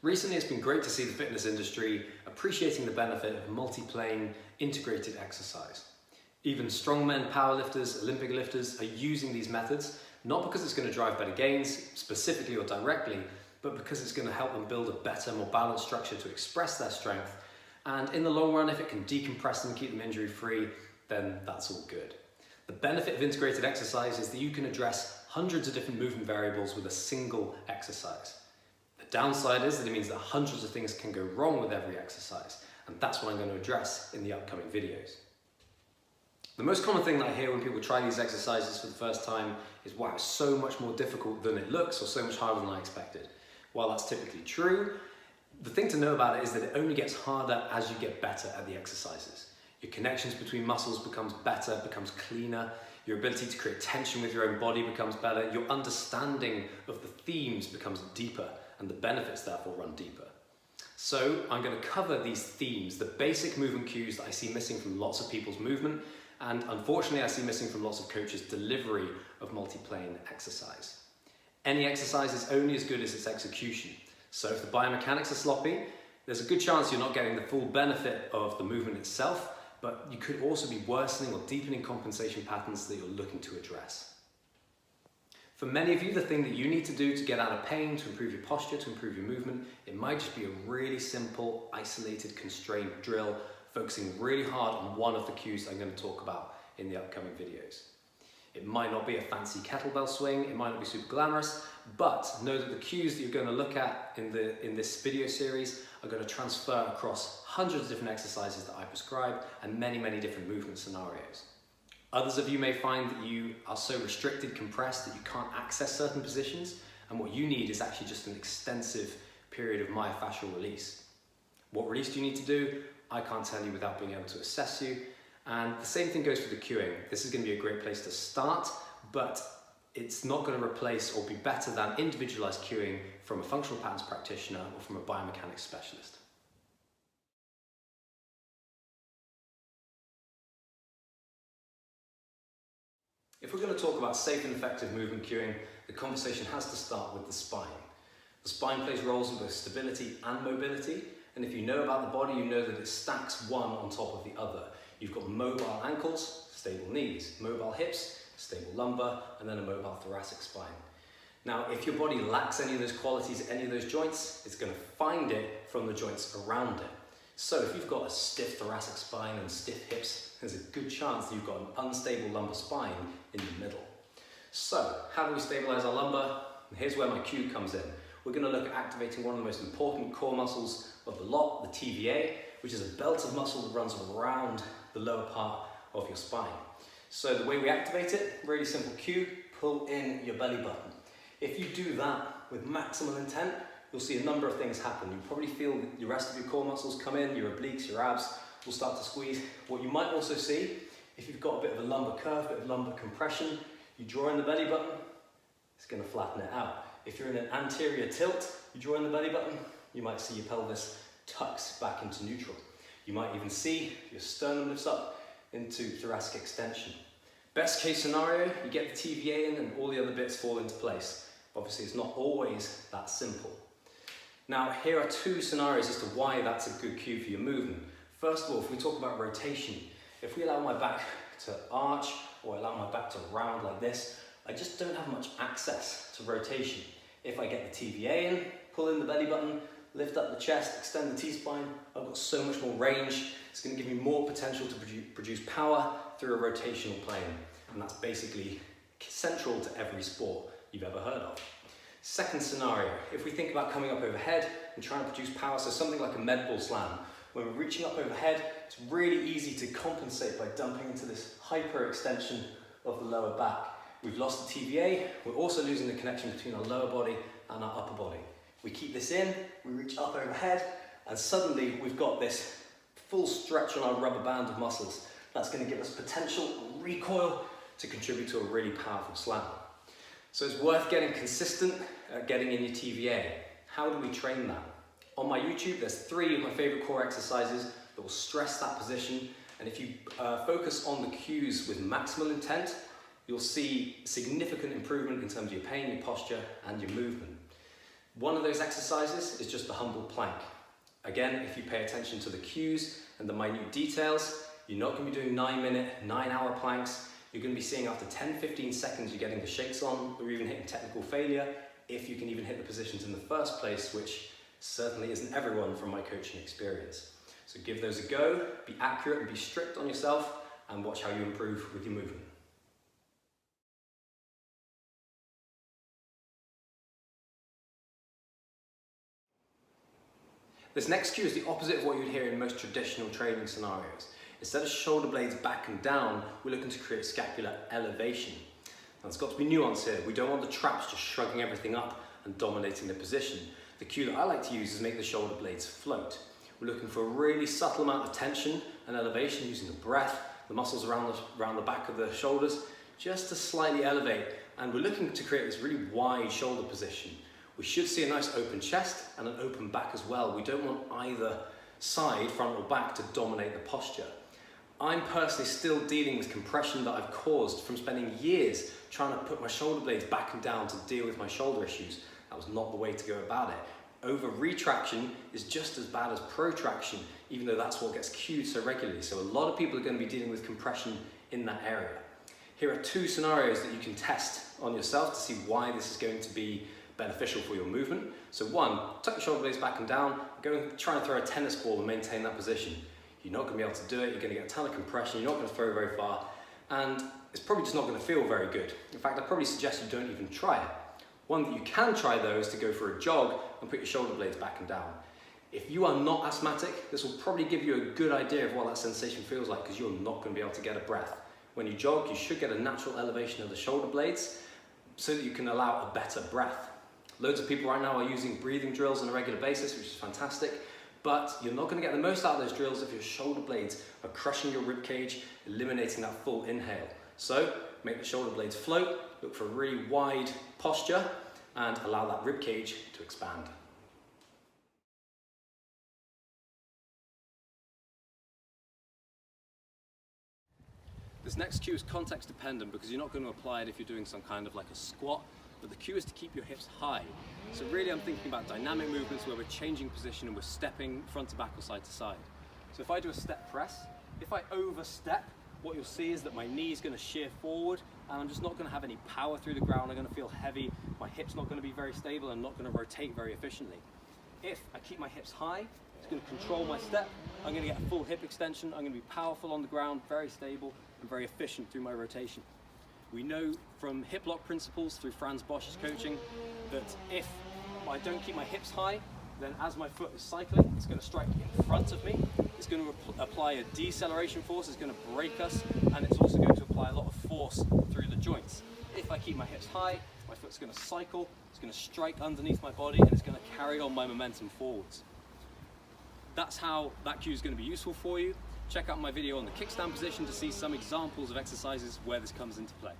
Recently, it's been great to see the fitness industry appreciating the benefit of multi-plane integrated exercise. Even strongmen, powerlifters, Olympic lifters are using these methods, not because it's going to drive better gains, specifically or directly, but because it's going to help them build a better, more balanced structure to express their strength. And in the long run, if it can decompress them, keep them injury-free, then that's all good. The benefit of integrated exercise is that you can address hundreds of different movement variables with a single exercise. The downside is that it means that hundreds of things can go wrong with every exercise, and that's what I'm going to address in the upcoming videos. The most common thing that I hear when people try these exercises for the first time is, wow, it's so much more difficult than it looks, or so much harder than I expected. While that's typically true, the thing to know about it is that it only gets harder as you get better at the exercises. Your connections between muscles becomes better, becomes cleaner, your ability to create tension with your own body becomes better, your understanding of the themes becomes deeper, and the benefits therefore run deeper. So I'm going to cover these themes, the basic movement cues that I see missing from lots of people's movement, and unfortunately I see missing from lots of coaches' delivery of multi-plane exercise. Any exercise is only as good as its execution. So if the biomechanics are sloppy, there's a good chance you're not getting the full benefit of the movement itself, but you could also be worsening or deepening compensation patterns that you're looking to address. For many of you, the thing that you need to do to get out of pain, to improve your posture, to improve your movement, it might just be a really simple, isolated, constrained drill, focusing really hard on one of the cues I'm going to talk about in the upcoming videos. It might not be a fancy kettlebell swing, it might not be super glamorous, but know that the cues that you're going to look at in this video series are going to transfer across hundreds of different exercises that I prescribe and many, many different movement scenarios. Others of you may find that you are so restricted, compressed, that you can't access certain positions, and what you need is actually just an extensive period of myofascial release. What release do you need to do? I can't tell you without being able to assess you. And the same thing goes for the cueing. This is going to be a great place to start, but it's not going to replace or be better than individualized cueing from a functional patterns practitioner or from a biomechanics specialist. If we're going to talk about safe and effective movement cueing, the conversation has to start with the spine. The spine plays roles in both stability and mobility, and if you know about the body, you know that it stacks one on top of the other. You've got mobile ankles, stable knees, mobile hips, stable lumbar, and then a mobile thoracic spine. Now, if your body lacks any of those qualities, any of those joints, it's going to find it from the joints around it. So if you've got a stiff thoracic spine and stiff hips, there's a good chance that you've got an unstable lumbar spine in the middle. So how do we stabilize our lumbar? Here's where my cue comes in. We're going to look at activating one of the most important core muscles of the lot, the TVA, which is a belt of muscle that runs around the lower part of your spine. So the way we activate it, really simple cue, pull in your belly button. If you do that with maximal intent, you'll see a number of things happen. You'll probably feel the rest of your core muscles come in, your obliques, your abs will start to squeeze. What you might also see, if you've got a bit of a lumbar curve, a bit of lumbar compression, you draw in the belly button, it's going to flatten it out. If you're in an anterior tilt, you draw in the belly button, you might see your pelvis tucks back into neutral. You might even see your sternum lifts up into thoracic extension. Best case scenario, you get the TVA in and all the other bits fall into place. Obviously, it's not always that simple. Now, here are two scenarios as to why that's a good cue for your movement. First of all, if we talk about rotation, if we allow my back to arch or allow my back to round like this, I just don't have much access to rotation. If I get the TVA in, pull in the belly button, lift up the chest, extend the T-spine, I've got so much more range. It's going to give me more potential to produce power through a rotational plane. And that's basically central to every sport you've ever heard of. Second scenario, if we think about coming up overhead and trying to produce power, so something like a med ball slam, when we're reaching up overhead, it's really easy to compensate by dumping into this hyperextension of the lower back. We've lost the TVA, we're also losing the connection between our lower body and our upper body. We keep this in, we reach up overhead, and suddenly we've got this full stretch on our rubber band of muscles. That's going to give us potential recoil to contribute to a really powerful slam. So it's worth getting consistent at getting in your TVA. How do we train that? On my YouTube, there's 3 of my favorite core exercises that will stress that position. And if you focus on the cues with maximal intent, you'll see significant improvement in terms of your pain, your posture, and your movement. One of those exercises is just the humble plank. Again, if you pay attention to the cues and the minute details, you're not going to be doing 9-minute, 9-hour planks. You're going to be seeing after 10-15 seconds you're getting the shakes on, or even hitting technical failure, if you can even hit the positions in the first place, which certainly isn't everyone from my coaching experience. So give those a go, be accurate and be strict on yourself, and watch how you improve with your movement. This next cue is the opposite of what you'd hear in most traditional training scenarios. Instead of shoulder blades back and down, we're looking to create scapular elevation. Now there's got to be nuance here. We don't want the traps just shrugging everything up and dominating the position. The cue that I like to use is make the shoulder blades float. We're looking for a really subtle amount of tension and elevation using the breath, the muscles around the back of the shoulders, just to slightly elevate. And we're looking to create this really wide shoulder position. We should see a nice open chest and an open back as well. We don't want either side, front or back, to dominate the posture. I'm personally still dealing with compression that I've caused from spending years trying to put my shoulder blades back and down to deal with my shoulder issues. That was not the way to go about it. Over retraction is just as bad as protraction, even though that's what gets cued so regularly. So a lot of people are going to be dealing with compression in that area. Here are 2 scenarios that you can test on yourself to see why this is going to be beneficial for your movement. So 1, tuck your shoulder blades back and down, go and try and throw a tennis ball and maintain that position. You're not going to be able to do it, you're going to get a ton of compression, you're not going to throw very far, and it's probably just not going to feel very good. In fact, I'd probably suggest you don't even try it. One that you can try though is to go for a jog and put your shoulder blades back and down. If you are not asthmatic, this will probably give you a good idea of what that sensation feels like, because you're not going to be able to get a breath. When you jog, you should get a natural elevation of the shoulder blades so that you can allow a better breath. Loads of people right now are using breathing drills on a regular basis, which is fantastic, but you're not going to get the most out of those drills if your shoulder blades are crushing your rib cage, eliminating that full inhale. So make the shoulder blades float, look for a really wide posture, and allow that rib cage to expand. This next cue is context dependent because you're not going to apply it if you're doing some kind of like a squat, but the cue is to keep your hips high. So really I'm thinking about dynamic movements where we're changing position and we're stepping front to back or side to side. So if I do a step press, if I overstep, what you'll see is that my knee is going to shear forward and I'm just not going to have any power through the ground. I'm going to feel heavy, my hip's not going to be very stable and not going to rotate very efficiently. If I keep my hips high, it's going to control my step, I'm going to get a full hip extension, I'm going to be powerful on the ground, very stable and very efficient through my rotation. We know from hip lock principles through Franz Bosch's coaching that if I don't keep my hips high, then as my foot is cycling, it's going to strike in front of me. It's going to apply a deceleration force, it's going to brake us, and it's also going to apply a lot of force through the joints. If I keep my hips high, my foot's going to cycle, it's going to strike underneath my body, and it's going to carry on my momentum forwards. That's how that cue is going to be useful for you. Check out my video on the kickstand position to see some examples of exercises where this comes into play.